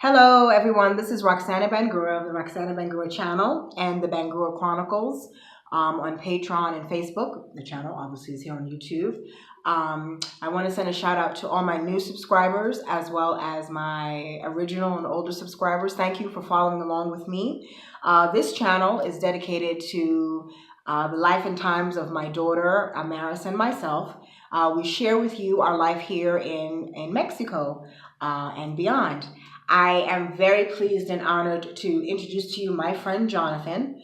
Hello, everyone. This is Roxana Bangura of the Roxana Bangura channel and the Bangura Chronicles on Patreon and Facebook. The channel obviously is here on YouTube. I want to send a shout out to all my new subscribers as well as my original and older subscribers. Thank you for following along with me. This channel is dedicated to the life and times of my daughter, Amaris, and myself. We share with you our life here in Mexico and beyond. I am very pleased and honored to introduce to you my friend Jonathan.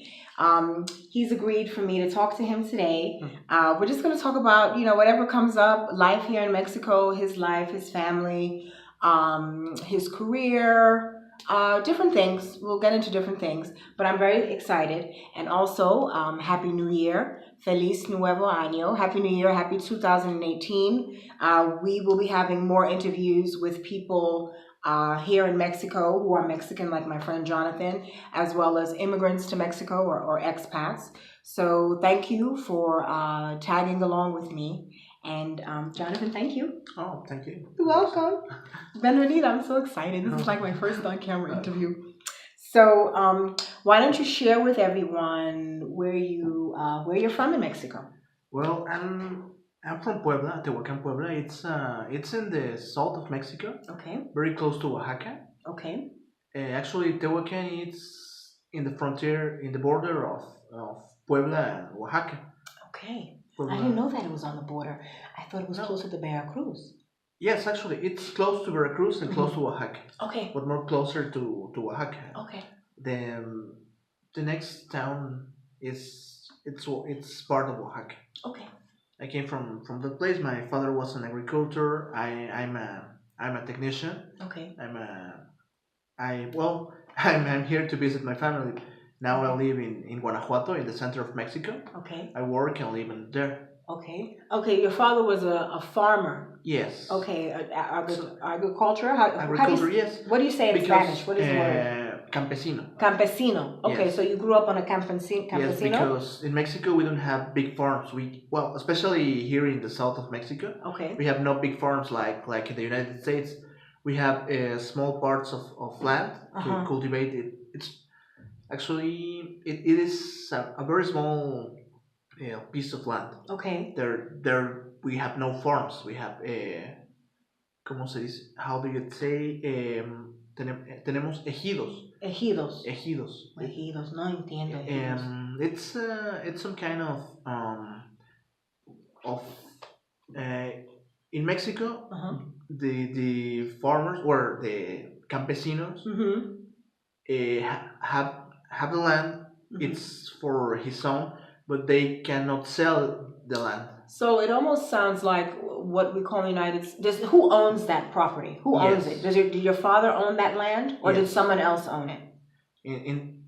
He's agreed for me to talk to him today. We're just going to talk about, whatever comes up, life here in Mexico, his life, his family, his career, different things. We'll get into different things, but I'm very excited. And also, Happy New Year. Feliz Nuevo Año. Happy New Year. Happy 2018. We will be having more interviews with people here in Mexico who are Mexican, like my friend Jonathan, as well as immigrants to Mexico or expats. So thank you for tagging along with me. And Jonathan, thank you. Oh, thank you. You're welcome. Benvenida. I'm so excited. This is like my first on-camera interview. So why don't you share with everyone where you're from in Mexico? Well, I'm from Puebla, Teotihuacan, Puebla. It's in the south of Mexico, Okay. very close to Oaxaca. Okay. Actually, Teotihuacan is in the frontier, in the border of Puebla and Oaxaca. Okay. Puebla. I didn't know that it was on the border. I thought it was No. closer to Veracruz. Yes, actually, it's close to Veracruz and close to Oaxaca. Okay. But more closer to Oaxaca. Okay. Then the next town it's part of Oaxaca. Okay. I came from that place. My father was an agricultor. I'm a technician. Okay. I'm here to visit my family. Now I live in Guanajuato, in the center of Mexico. Okay. I work and live in there. Okay. Okay. Your father was a farmer. Yes. Okay. Agriculture. Agriculture. Yes. What do you say in Spanish? What is the word? Campesino. Campesino. Okay. Yes. So you grew up on a campesino. Yes, because in Mexico we don't have big farms. Especially here in the south of Mexico, Okay. we have no big farms like in the United States. We have small parts of land to cultivate it. It's actually it is a very small piece of land. Okay. There we have no farms. We have ¿cómo se dice? How do you say? Tenemos ejidos. Ejidos. Ejidos. Ejidos. No entiendo. Ejidos. It's some kind of in Mexico, the farmers or the campesinos have the land. It's for his own, but they cannot sell the land. So it almost sounds like what we call the United States. Who owns that property? Who owns it? Did your father own that land, or did someone else own it?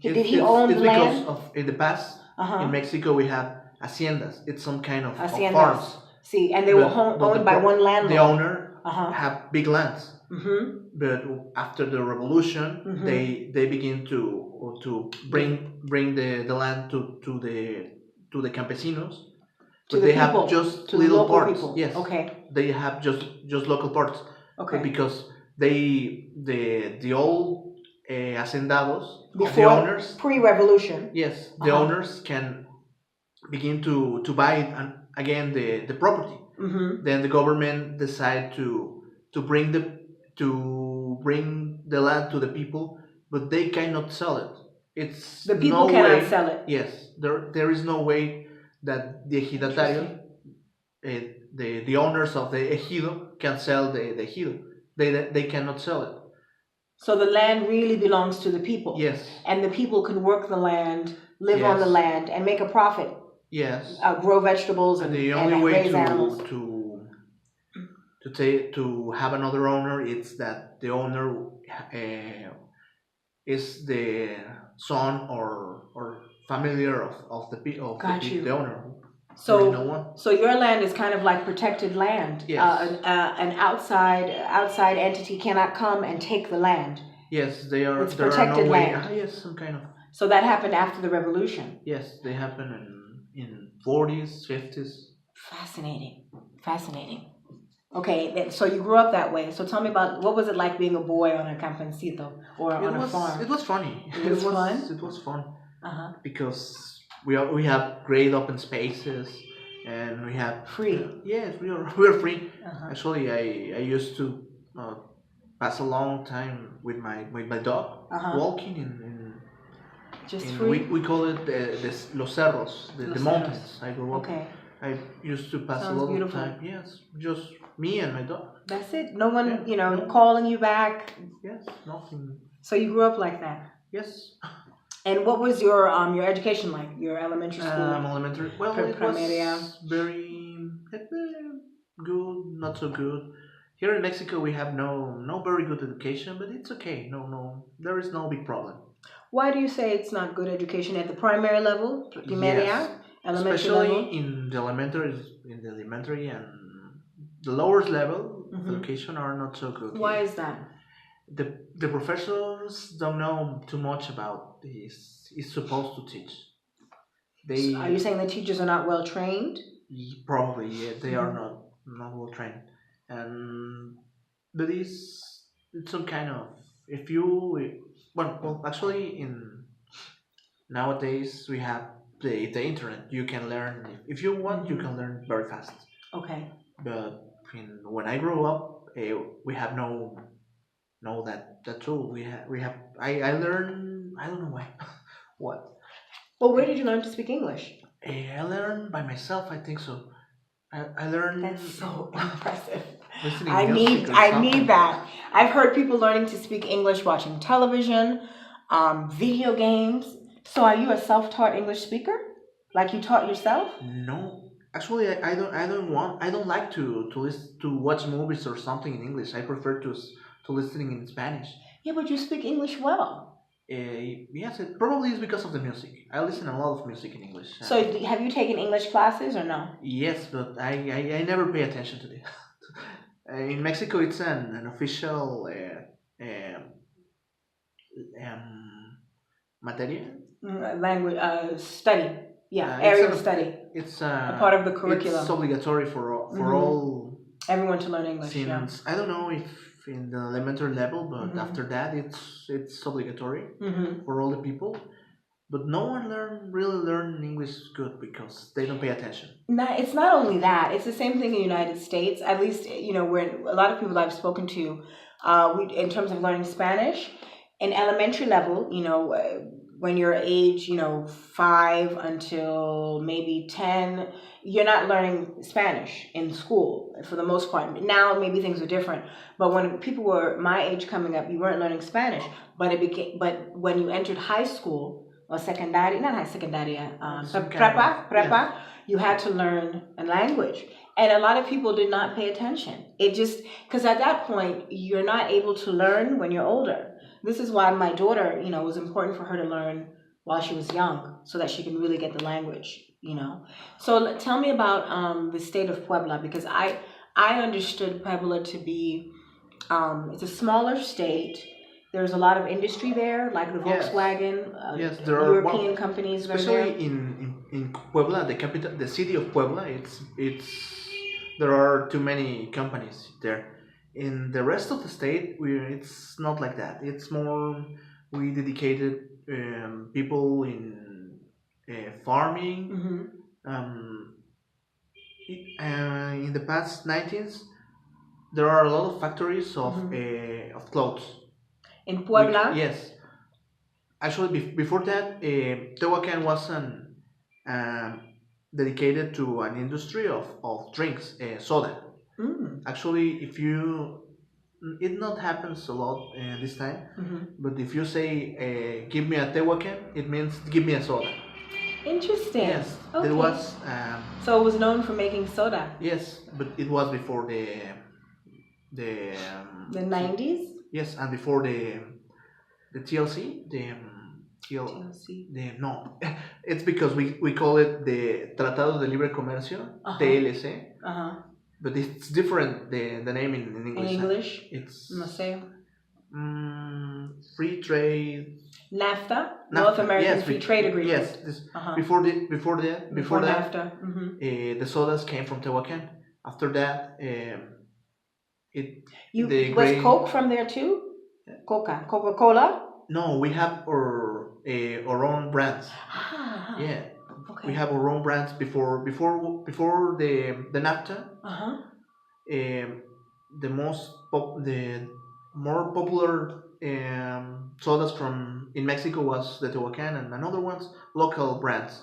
Did he own the land? Because in the past, in Mexico, we have haciendas. It's some kind of farms. See, and they were owned by one landlord. The owner have big lands. But after the revolution, they begin to bring the land to the campesinos. But they have just little parts. People. Yes. Okay. They have just local parts. Okay. But because the old hacendados, before the owners pre-revolution. Yes, the owners can begin to buy again the property. Then the government decide to bring the land to the people, but they cannot sell it. It's the people cannot sell it. Yes, there is no way that the ejidatario, the owners of the ejido, can sell the ejido. They cannot sell it. So the land really belongs to the people. Yes. And the people can work the land, live on the land, and make a profit. Yes. Grow vegetables and the only way raise animals. to have another owner is that the owner is the son or familiar of the owner. So your land is kind of like protected land. Yes. An outside entity cannot come and take the land. Yes, they are. It's protected land. Yes, some kind of. So that happened after the revolution. Yes, they happened in 40s, 50s. Fascinating. Okay, so you grew up that way. So tell me about what was it like being a boy on a camponcito or on a farm? It was funny. It was fun. It was fun Uh-huh. because we have great open spaces and we have Free. Yes, we are free. Uh-huh. Actually, I used to pass a long time with my dog walking in Just in free. we call it the los cerros, the mountains. I grew up. Okay. I used to pass Sounds a lot beautiful. of time. Yes, just me and my dog. That's it. No one, no. calling you back. Yes, nothing. So you grew up like that. Yes. And what was your education like? Your elementary school? Elementary. Well, it was very good, not so good. Here in Mexico, we have no very good education, but it's okay. No, there is no big problem. Why do you say it's not good education at the primary level, primaria, Yes. elementary Especially level? in the elementary and the lower level of education are not so good. Why is that? The professors don't know too much about this. Is supposed to teach. Are you saying the teachers are not well trained? Probably, yeah, they are not well trained, and but it's some kind of if you well actually in nowadays we have the internet. You can learn if you want. You can learn very fast. Okay. But when I grew up, we have no that tool. We have I learned I don't know why what. Well, where did you learn to speak English? I learned by myself. I think so. I learned. That's so impressive. I need that. I've heard people learning to speak English watching television, video games. So are you a self-taught English speaker? Like you taught yourself? No. Actually, I don't like to listen to watch movies or something in English. I prefer to listening in Spanish. Yeah, but you speak English well. Yes, it probably is because of the music. I listen a lot of music in English. So have you taken English classes or no? Yes, but I never pay attention to it. In Mexico, it's an official materia. Language study. Yeah, area of study. It's a part of the curriculum. It's obligatory for all everyone to learn English. Since I don't know if in the elementary level, but after that it's obligatory for all the people. But no one really learn English good because they don't pay attention. No, it's not only that. It's the same thing in the United States. At least where a lot of people I've spoken to, in terms of learning Spanish, in elementary level, when you're age, 5 until maybe 10, you're not learning Spanish in school for the most part. Now maybe things are different, but when people were my age coming up, you weren't learning Spanish. But when you entered high school or secondary, not high secundaria, prepa, you had to learn a language. And a lot of people did not pay attention. Because at that point, you're not able to learn when you're older. This is why my daughter, it was important for her to learn while she was young so that she can really get the language, So tell me about the state of Puebla, because I understood Puebla to be, it's a smaller state. There's a lot of industry there, like the Volkswagen, there European companies. Especially in Puebla, the capital, the city of Puebla. There are too many companies there. In the rest of the state, it's not like that. It's more we dedicated people in farming. In the past 19s, there are a lot of factories of clothes. In Puebla? Yes. Actually, before that, Teotihuacan was dedicated to an industry of drinks, soda. Actually, it not happens a lot this time, but if you say, give me a Teotihuacan, it means give me a soda. Interesting. Yes, okay. It was. So it was known for making soda. Yes, but it was before the 90s. Yes, and before the TLC, no, it's because we call it the Tratado de Libre Comercio, TLC. But it's different the name in English. In English, it's no sé. Free trade. NAFTA, North American Free Trade Agreement. Yes, before that, NAFTA. the sodas came from Tehuacan. After that, It You the was grain. Coke from there too? Coca-Cola? No, we have our own brands. Yeah, we Okay. have our own brands before the NAFTA. Um, the more popular sodas from in Mexico was the Teotihuacan and another ones local brands.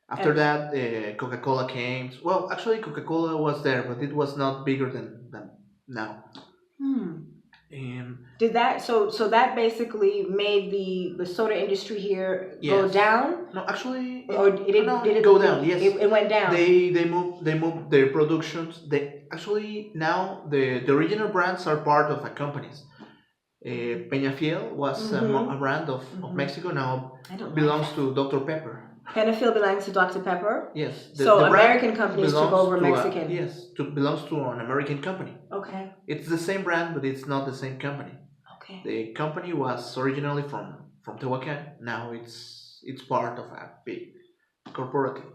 After And that, Coca-Cola came. Well, actually, Coca-Cola was there, but it was not bigger than now. did that so that basically made the soda industry here go Yes. down? No, actually, Or did it go down. Yes, it went down. They moved their productions. They actually now the original brands are part of a companies. Peñafiel was a brand of Mexico. Now belongs to Dr. Pepper. Penafiel belongs to Dr. Pepper? Yes. So the brand American companies took belongs over to Mexican. belongs to an American company. Okay. It's the same brand, but it's not the same company. Okay. The company was originally from Tehuacan. Now it's part of a big corporative.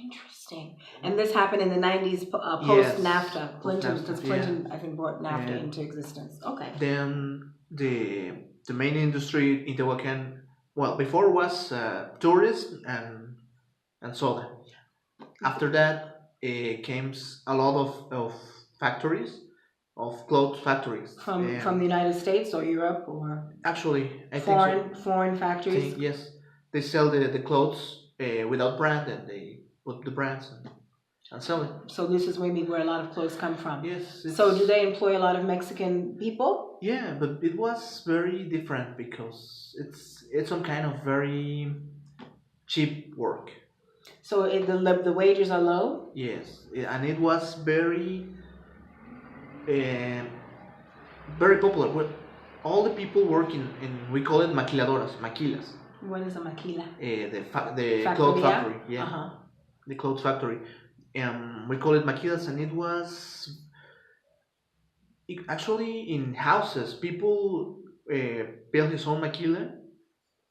Interesting. And this happened in the 90s, post NAFTA. Clinton, because Clinton, I think, brought NAFTA into existence. Okay. Then the main industry in Tehuacan, well, before was tourism and soda. After that, came a lot of factories, of clothes factories. From the United States or Europe or actually, I foreign think so. foreign factories. Yes, they sell the clothes without brand, and they put the brands and sell it. So this is maybe where a lot of clothes come from. Yes. So do they employ a lot of Mexican people? Yeah, but it was very different because it's some kind of very cheap work. So the wages are low? Yes, and it was uh, very popular. Well, all the people work in we call it maquiladoras, maquilas. What is a maquila? The clothes factory. Yeah, the clothes factory. We call it maquilas, and it was actually in houses. People build his own maquila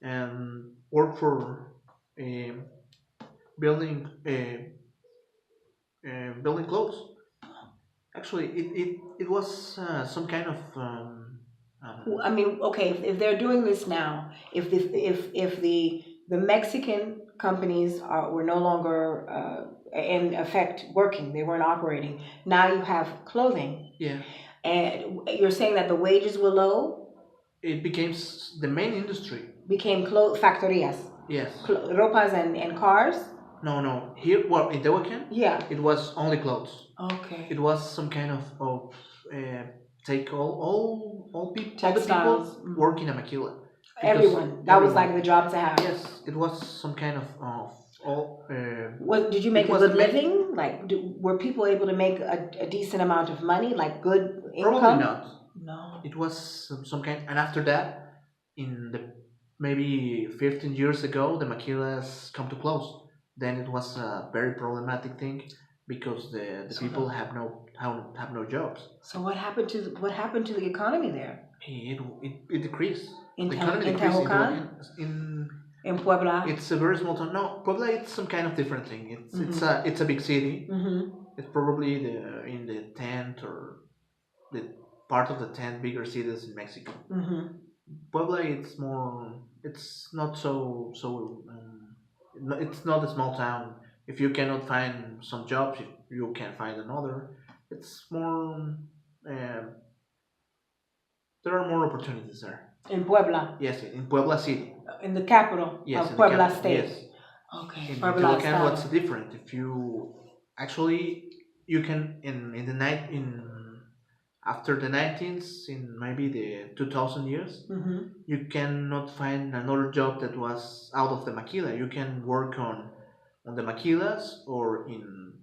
and work for uh, building building clothes. Actually, it was some kind of. I mean, okay, if they're doing this now, if the Mexican companies were no longer in effect working, they weren't operating. Now you have clothing. Yeah. And you're saying that the wages were low? It became the main industry. Became factorías. Yes. Ropas and cars? No. Here, well, in Tehuacan, yeah, it was only clothes. Okay. It was some kind of take all people, Textiles. work in a maquila. Everyone. That was like the job to have. Yes, it was some kind of all. Did you make a good living? Like, were people able to make a decent amount of money, like good income? Probably not. No. It was some kind, and after that, in the maybe 15 years ago, the maquilas come to close. Then it was a very problematic thing because the people have no jobs. So what happened to the economy there? It decreased. In the economy decreased in Puebla. It's a very small town. No, Puebla it's some kind of different thing. It's a big city. It's probably in the 10th or the part of the 10 bigger cities in Mexico. Puebla it's more. It's not so. It's not a small town. If you cannot find some jobs, you can find another. It's more. There are more opportunities there. In Puebla. Yes, in Puebla City. In the capital of Puebla State. Yes. Okay. In Teotihuacan, what's different? If you actually you can in the night in after the 19th in maybe the 2000 years, you cannot find another job that was out of the maquila. You can work on the maquilas or in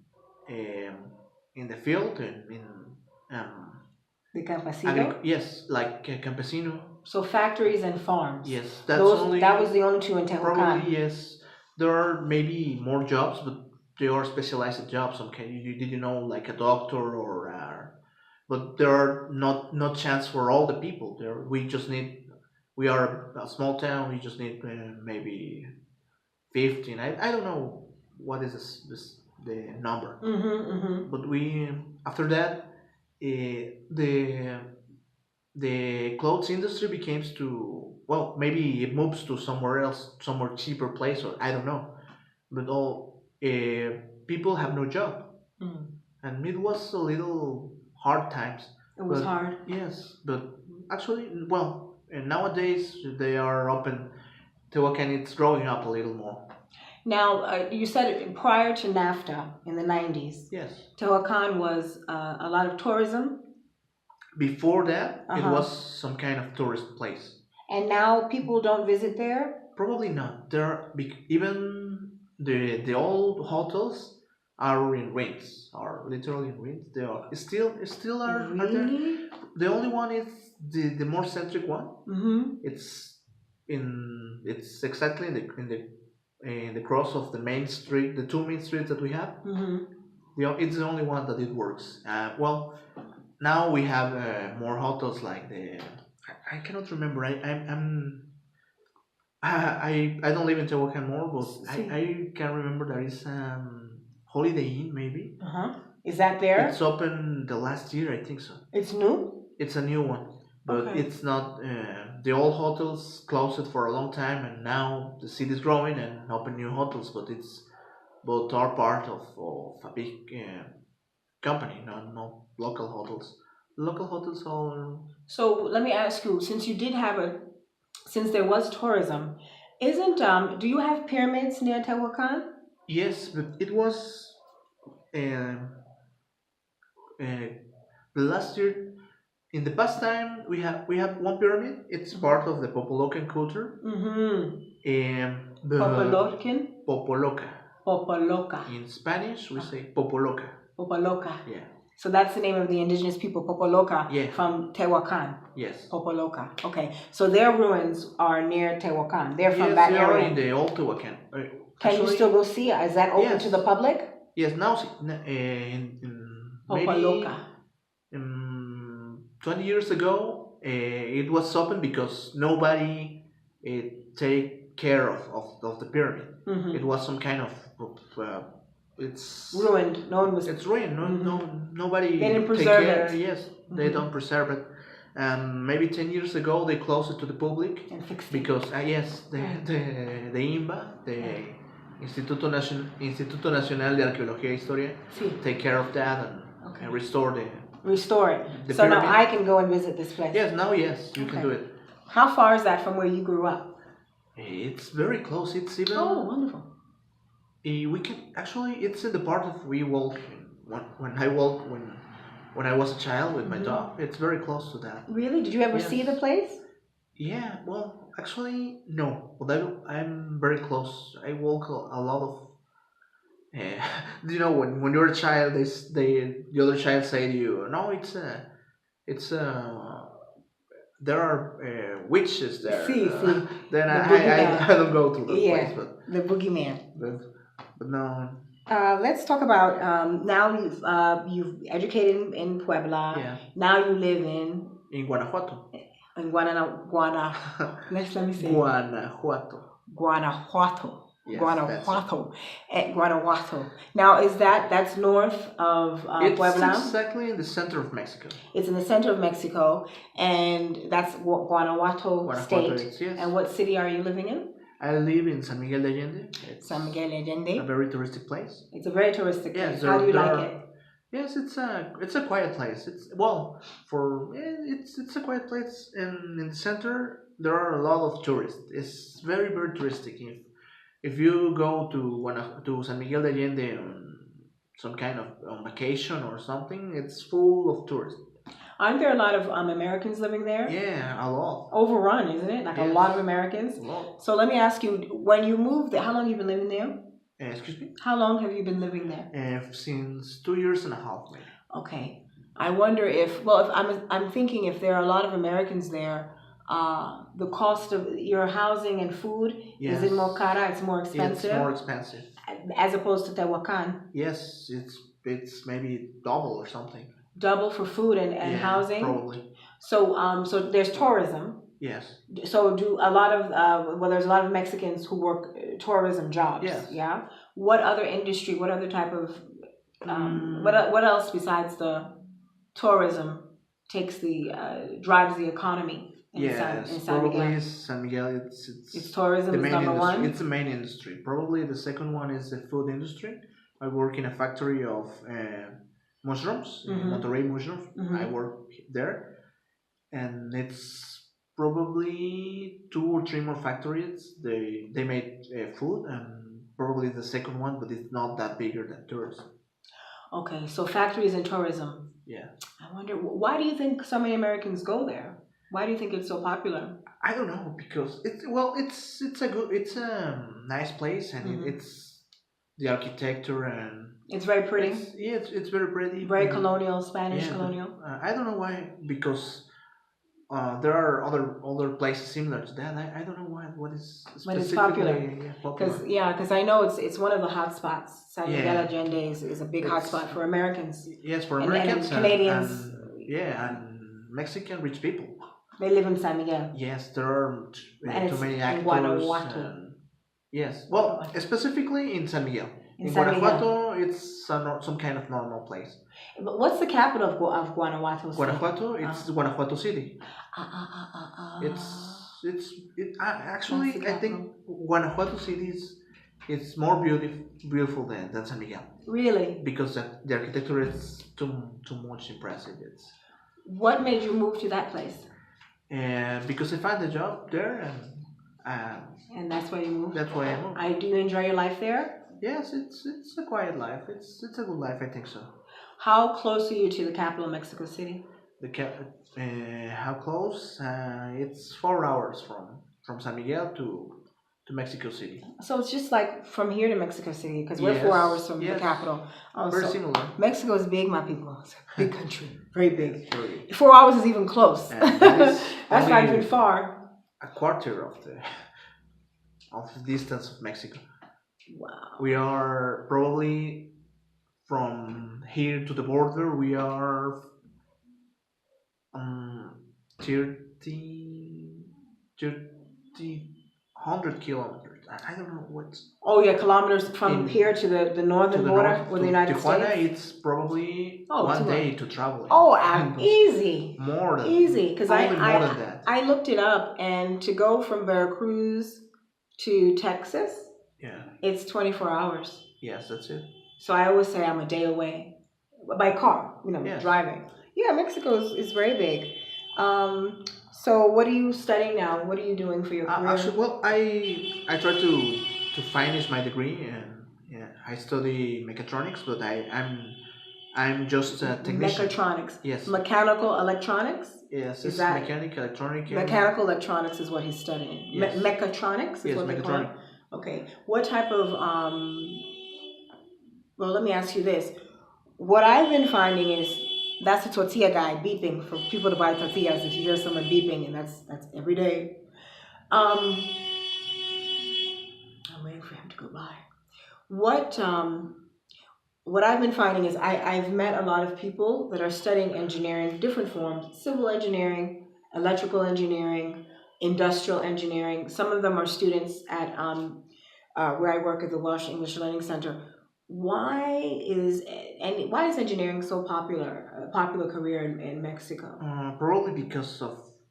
the field and in the campesino. Yes, like campesino. So factories and farms. Yes, that was the only two in Tehuacan. Probably yes. There are maybe more jobs, but they are specialized jobs. Okay, did you know like a doctor or but there are not chance for all the people. We are a small town. We just need maybe 15. I don't know what is the number. But we after that the clothes industry becomes to, well, maybe it moves to somewhere else, somewhere cheaper place, or I don't know. But all people have no job, and it was a little hard times. It was hard. Yes, but actually, well, and nowadays they are open. Teotihuacan, it's growing up a little more. Now, you said prior to NAFTA in the 90s, Yes. Teotihuacan was a lot of tourism. Before that, it was some kind of tourist place. And now people don't visit there? Probably not. There are even the old hotels are in ruins, are literally in ruins. They are still are, really? Are there. The only one is the more centric one. It's exactly in the cross of the main street, the two main streets that we have. It's the only one that it works. Well, now we have more hotels like I cannot remember. I don't live in Teotihuacan more, but I can remember there is Holiday Inn maybe. Is that there? It's open the last year, I think so. It's new? It's a new one, but it's not. The old hotels closed for a long time, and now the city is growing and open new hotels. But it's both are part of a big company, not local hotels. Local hotels are. So let me ask you, since there was tourism, do you have pyramids near Teotihuacan? Yes, but it was the last year. In the past time, we have one pyramid. It's part of the Popolocan culture. Popolocan? Popoloca. Popoloca. In Spanish, we say Popoloca. Popoloca. Yeah. So that's the name of the indigenous people, Popoloca, from Teotihuacan. Yes. Popoloca. Okay. So their ruins are near Teotihuacan. They're from that area. Yes, they are in the old Teotihuacan. Can you still go see? Is that open to the public? Yes. Now, in Popoloca. Maybe 20 years ago, it was open because nobody take care of the pyramid. It was some kind of it's ruined. No one was. It's ruined. Nobody. They didn't preserve it. Yes, they don't preserve it. Maybe 10 years ago they closed it to the public and fixed it. Because the INBA, the Instituto Nacional de Arqueología y Historia, take care of that and restore it. So pyramid. Now I can go and visit this place. Yes, you can do it. How far is that from where you grew up? It's very close. It's even. Oh, wonderful. We can actually. It's in the part of we walk. When I walk when I was a child with my dog. It's very close to that. Really? Did you ever see the place? Yeah. Well, actually, no. But I'm very close. I walk a lot of. When you're a child, the other child say to you, "No, there are witches there." Then I don't go to the place, but the boogeyman. But no. Let's talk about now you've educated in Puebla. Yeah. Now you live in Guanajuato. In Let me say. Guanajuato. Yes, Guanajuato. At Guanajuato. Now, that's north of Puebla? It's exactly in the center of Mexico. It's in the center of Mexico, and that's Guanajuato State. Yes. And what city are you living in? I live in San Miguel de Allende. San Miguel de Allende. A very touristic place. It's a very touristic place. Yes, How do you like it? Yes, it's a quiet place. It's a quiet place, and in the center there are a lot of tourists. It's very, very touristic. If you go to San Miguel de Allende on some kind of vacation or something, it's full of tourists. Aren't there a lot of Americans living there? Yeah, a lot. Overrun, isn't it? Like a lot of Americans? A lot. So let me ask you, when you moved there, how long have you been living there? Excuse me? How long have you been living there? Since 2 years and a half, maybe. Okay. I wonder if I'm thinking if there are a lot of Americans there, the cost of your housing and food, is it more cara? It's more expensive? It's more expensive. As opposed to Teotihuacan? Yes, it's maybe double or something. Double for food and housing? Probably. So there's tourism. Yes. So there's a lot of Mexicans who work tourism jobs. Yes. Yeah. What other industry? What other type of? What else besides tourism drives the economy in Yes, San Miguel. probably San Miguel. It's tourism the is main number industry. one. It's the main industry. Probably the second one is the food industry. I work in a factory of mushrooms, Monterrey mushrooms. I work there, and it's probably two or three more factories. They make food, and probably the second one, but it's not that bigger than tourism. Okay, so factories and tourism. Yeah. I wonder, why do you think so many Americans go there? Why do you think it's so popular? I don't know, because it's a nice place, and it's the architecture, and it's very pretty. It's very pretty. Very colonial, Spanish colonial. I don't know why, because there are other places similar to that. I don't know what is But it's specifically popular. Because I know it's one of the hot spots. San Miguel Allende is a big hot spot for Americans. Yes, for Americans and Canadians. And Mexican rich people. They live in San Miguel. Yes, there are too many actors. In Guanajuato. Yes, well, specifically in San Miguel. In Guanajuato, it's some kind of normal place. But what's the capital of Guanajuato? Guanajuato, it's Guanajuato City. Actually, I think Guanajuato City is more beautiful than San Miguel. Really? Because the architecture is too much impressive. What made you move to that place? Because I found a job there, and that's why you moved. That's why I moved. Do you enjoy your life there? Yes, it's a quiet life. It's a good life, I think so. How close are you to the capital, Mexico City? How close? It's 4 hours from San Miguel to Mexico City. So it's just like from here to Mexico City, because we're 4 hours from the capital. Very similar. Mexico is big, my people. It's a big country, very big. 4 hours is even close. That's not even far. A quarter of the distance of Mexico. Wow. We are probably from here to the border. We are 100 kilometers. I don't know what's. Oh yeah, kilometers from here to the northern border with the United Tijuana, States. It's probably 1 day to travel. Easy. More than easy, because I looked it up, and to go from Veracruz to Texas, it's 24 hours. Yes, that's it. So I always say I'm a day away by car, driving. Yeah, Mexico is very big. So what are you studying now? What are you doing for your career? Actually, well, I try to finish my degree, and I study mechatronics, but I'm just a technician. Mechatronics. Yes. Mechanical electronics. Yes, it's mechanical electronic. Mechanical electronics is what he's studying. Yes. Mechatronics is what they call it. Okay. What type of well, let me ask you this. What I've been finding is that's a tortilla guy beeping for people to buy tortillas. If you hear someone beeping, and that's every day. I'm waiting for him to go by. What I've been finding is I've met a lot of people that are studying engineering, different forms: civil engineering, electrical engineering, industrial engineering. Some of them are students at where I work at the Welsh English Learning Center. Why is engineering so a popular career in Mexico? Probably because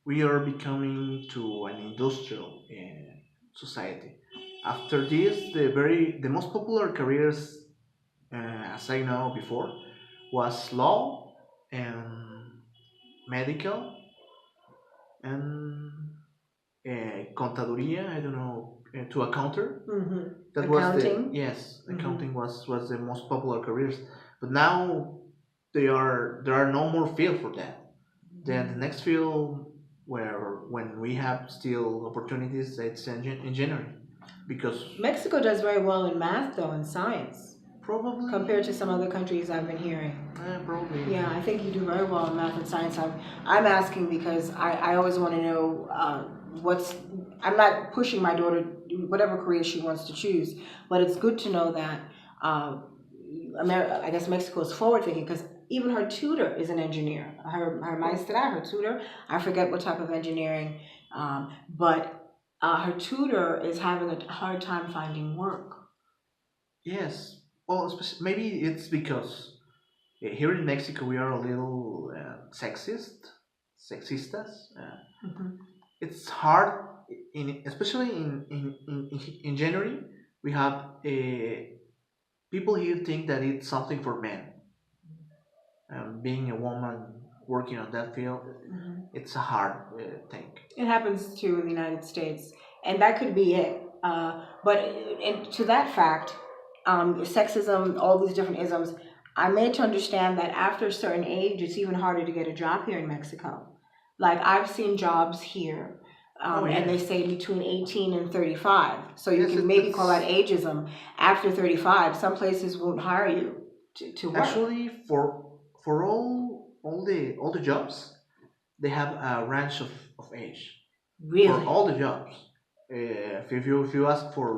we are becoming to an industrial society. After this, the most popular careers, as I know before, was law and medical and contaduría. I don't know, to accounter. Mm-hmm. That accounting. Accounting was the most popular careers. But now there are no more field for that. Then the next field when we have still opportunities, it's engineering, because Mexico does very well in math though, and science. Probably. Compared to some other countries I've been hearing. Probably. Yeah, I think you do very well in math and science. I'm asking because I always want to know I'm not pushing my daughter, whatever career she wants to choose, but it's good to know that I guess Mexico is forward thinking, because even her tutor is an engineer. Her maestra, her tutor, I forget what type of engineering, but her tutor is having a hard time finding work. Yes. Well, maybe it's because Here in Mexico, we are a little sexistas. Mhm. It's hard, especially in January. We have people here think that it's something for men. Being a woman working on that field, it's a hard thing. It happens too in the United States, and that could be it. But to that fact, sexism, all these different isms, I'm made to understand that after a certain age, it's even harder to get a job here in Mexico. Like I've seen jobs here, Oh and they yes, say between 18 and 35. So you yes. can maybe call that ageism. After 35, some places won't hire you to work. Actually for all the jobs, they have a range of age for Really? all the jobs. If you ask for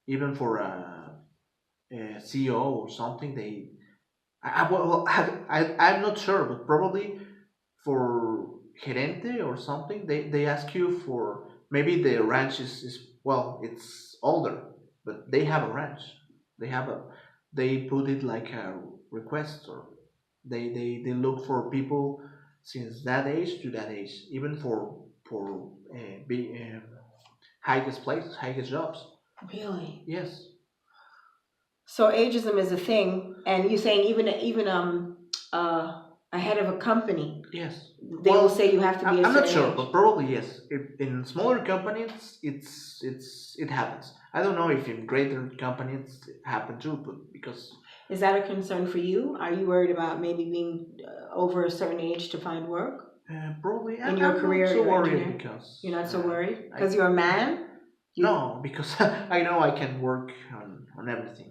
even for a CEO or something, I'm not sure, but probably for gerente or something, they ask you for maybe the ranch is well, it's older, but they have a ranch. They have a they put it like a request, or they look for people since that age to that age, even for highest places, highest jobs. Really? Yes, So ageism is a thing, and you're saying a head of a company, yes. they will Well, say you have to be a I'm not certain sure, age. but probably yes. If in smaller companies, it happens. I don't know if in greater companies it happen too, but because Is that a concern for you? Are you worried about maybe being over a certain age to find work probably in your I'm career, not so your worried engineering? because You're not so worried I because you're a man. no, because I know I can work on everything.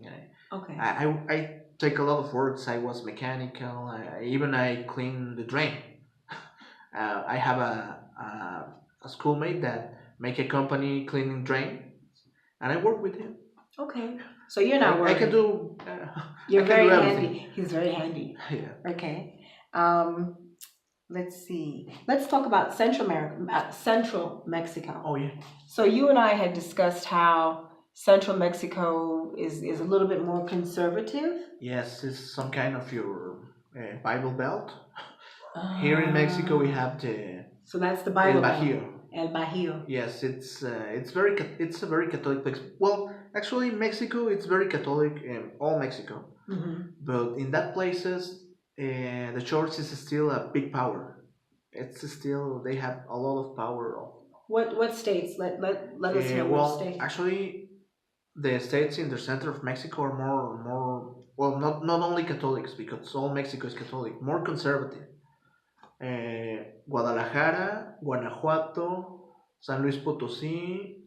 Okay. I take a lot of works. I was mechanical. Even I clean the drain. I have a schoolmate that make a company cleaning drain, and I work with him. Okay. So you're not I can worried. do You're I can do very everything. handy. He's very handy. Yeah. Okay. Um, let's see. Let's talk about Central Mexico. Oh yeah. So you and I had discussed how Central Mexico is a little bit more conservative. Yes, it's some kind of your Bible belt. Here in Mexico, we have the So that's the El Bible Belt. Bajío. El Bajío. Yes, it's a very Catholic place. Well, actually, Mexico it's very Catholic, all Mexico. But in that places, the church is still a big power. It's still they have a lot of power. What states? Let us know which Well, state. actually, the states in the center of Mexico are more well, not only Catholics because all Mexico is Catholic, more conservative. Guadalajara, Guanajuato, San Luis Potosí,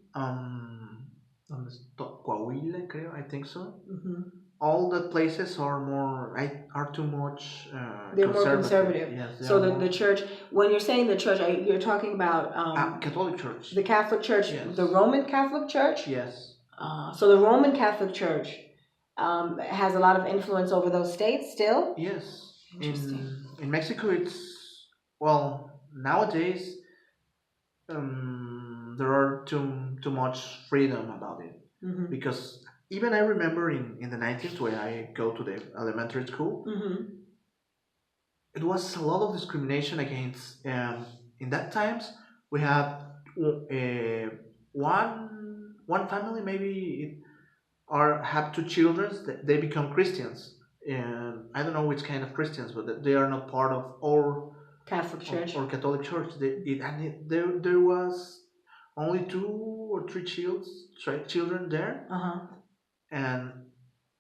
¿dónde está? Coahuila, creo, I think so. All the places are are too much They're more conservative. Yes, they So are the more church, when you're saying the church, you're talking about Catholic Church. the Catholic Church, Yes. the Roman Catholic Church. Yes. So the Roman Catholic Church has a lot of influence over those states still. Yes. Interesting. In Mexico, it's well nowadays. There are too much freedom about it because even I remember in the 90s when I go to the elementary school, it was a lot of discrimination against. In that times, we had one family maybe or have two children. They become Christians, and I don't know which kind of Christians, but they are not part of our Catholic Church or Catholic Church. There was only two or three children there, and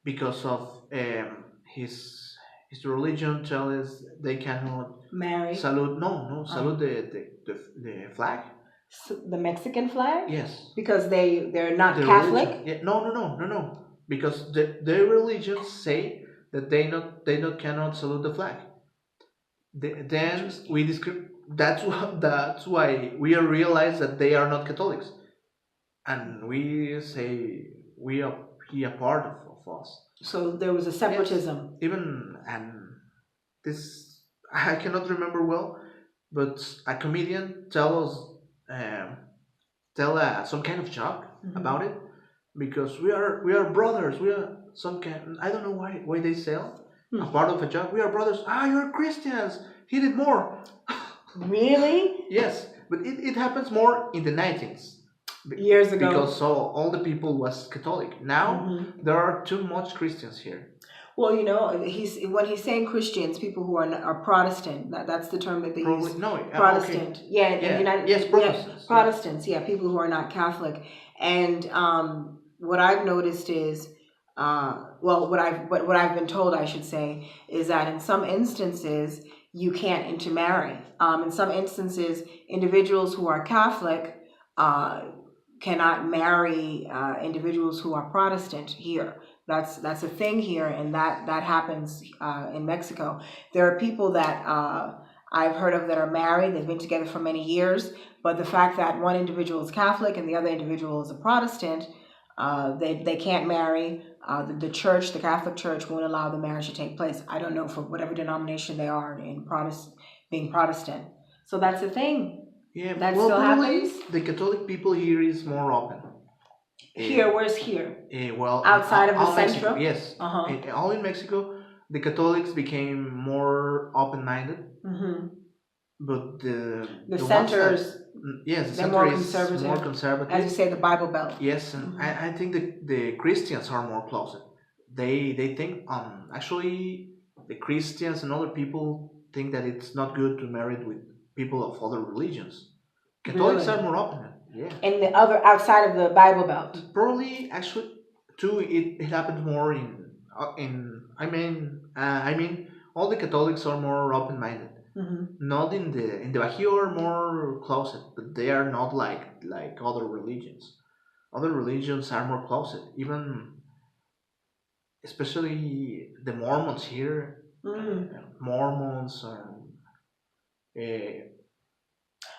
because of his religion, tell us they cannot marry salute. No, salute the flag. So the Mexican flag. Yes, because they're not the Catholic. religion. Yeah, no. Because their religions say that they not cannot salute the flag. Then we discriminate. That's why we realize that they are not Catholics, and we say we are he a part of us. So there was a separatism. Yes, even and this I cannot remember well, but a comedian um, tell some kind of joke about it because we are brothers. We are some kind. I don't know why they sell. a part of a joke. We are brothers. Ah, you're Christians. He did more. Really? Yes, but it happens more in the 19th. Years ago. Because so all the people was Catholic. Now there are too much Christians here. Well, when he's saying Christians, people who are Protestant. That's the term that they use. No, Protestant. Okay. Yeah, in the United Yes, Protestants. Protestants. Yeah, people who are not Catholic. And what I've noticed is, what I've been told, I should say, is that in some instances you can't intermarry. In some instances, individuals who are Catholic cannot marry individuals who are Protestant here. That's a thing here, and that happens in Mexico. There are people that I've heard of that are married. They've been together for many years, but the fact that one individual is Catholic and the other individual is a Protestant, they can't marry. The church, the Catholic Church, won't allow the marriage to take place. I don't know, for whatever denomination they are in being Protestant. So that's the thing. Yeah, that still happens. The Catholic people here is more open. Here, where's here? Outside of the Mexico, centro? yes. All in Mexico, the Catholics became more open-minded. But the centers, yes, the they're center more conservative. As you say, the Bible Belt. Yes, and I think the Christians are more closet. They think actually the Christians and other people think that it's not good to marry with people of other religions. Catholics are more open. Yeah. And the other outside of the Bible Belt. Probably, actually, too. It happens more in I mean, all the Catholics are more open-minded. Not in the Bajío are more closet, but they are not like other religions. Other religions are more closet. Even, especially the Mormons here. Mormons are.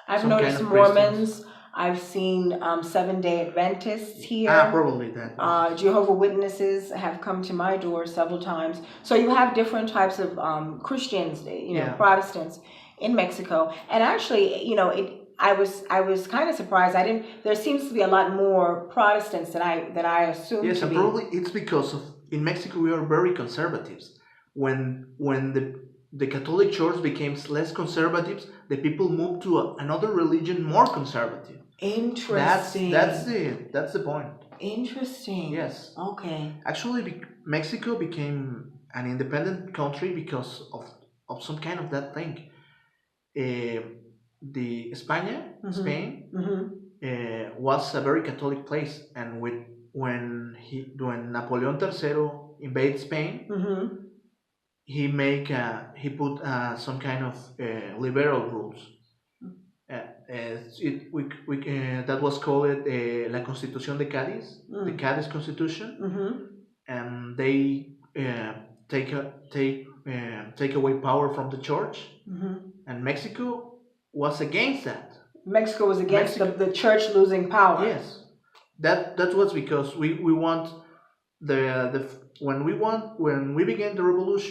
I've noticed Mormons. I've seen Seventh-day Adventists here. Probably that. Jehovah's Witnesses have come to my door several times. So you have different types of Christians, Protestants in Mexico. And actually, I was kind of surprised. There seems to be a lot more Protestants than I assumed. Yes, and probably it's because in Mexico we are very conservatives. When the Catholic Church became less conservative, the people moved to another religion more conservative. Interesting. That's the point. Interesting. Yes. Okay. Actually, Mexico became an independent country because of some kind of that thing. Spain was a very Catholic place, and when Napoleon III invaded Spain. He put some kind of liberal rules. That was called La Constitución de Cádiz, the Cádiz Constitution, and they take away power from the church, and Mexico was against that. Mexico was against the church losing power. Yes, that was because we want when we began the revolution.